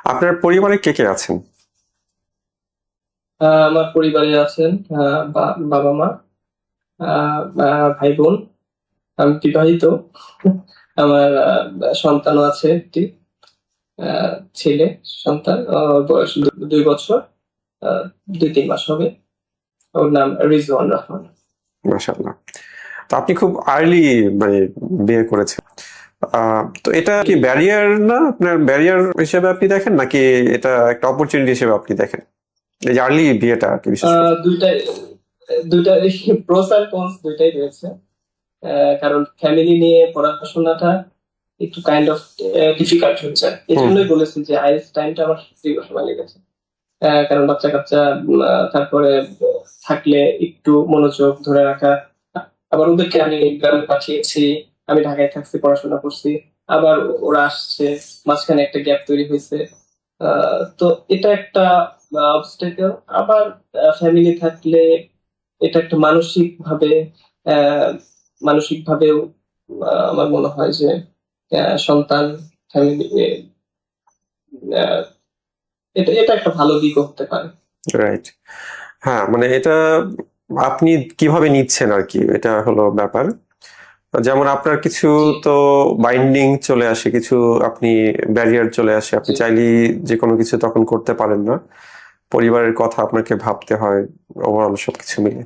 আপনার পরিবারে কে কে আছেন? আমার পরিবারে আছেন বাবা মা, ভাই বোন। আমি বিবাহিত। আমার সন্তানও আছে একটি, আহ, ছেলে সন্তান। ওর বয়স 2 বছর, আহ, 2-3 মাস হবে। ওর নাম রিজওয়ান রহমান। মাশাআল্লাহ। তো আপনি খুব আর্লি মানে বিয়ে করেছেন। তো এটা কি জি। ব্যারিয়ার না, আপনার ব্যারিয়ার হিসেবে আপনি দেখেন, নাকি এটা একটা অপরচুনিটি হিসেবে আপনি দেখেন, এই যে আর্লি বিয়েটা আর কি, বিশেষ করে? দুইটাই দুইটা প্রোস আর কনস দুইটাই রয়েছে। কারণ ফ্যামিলি নিয়ে পড়াশোনাটা একটু কাইন্ড অফ ডিফিকাল্ট হয়ে যায়। এই হুম। জন্যই বলেছি যে আইএলটিএস টাইমটা আমার দীর্ঘ সময় লেগেছে। কারণ বাচ্চা কাচ্চা তারপরে থাকলে একটু মনোযোগ ধরে রাখা। আবার ওদেরকে আমি গ্রামে পাঠিয়েছি, আমি ঢাকায় থাকছি, পড়াশোনা করছি। আবার ওরা আসছে, মাঝখানে একটা গ্যাপ তৈরি হয়েছে। তো এটা একটা অবস্টেকেল। আবার ফ্যামিলি থাকলে এটা একটা আহ মানসিক ভাবেও আমার মনে হয় যে সন্তান, ফ্যামিলি, এটা এটা একটা ভালো দিকও হতে পারে। রাইট। হ্যাঁ, মানে এটা আপনি কিভাবে নিচ্ছেন আর কি, এটা হলো ব্যাপার। যেমন আপনার কিছু জি, তো বাইন্ডিং চলে আসে, কিছু আপনি ব্যারিয়ার চলে আসে, আপনি জি। চাইলেই যে কোনো কিছু তখন করতে পারেন না। পরিবারের কথা আপনাকে ভাবতে হয়, ওভারঅল সবকিছু মিলে।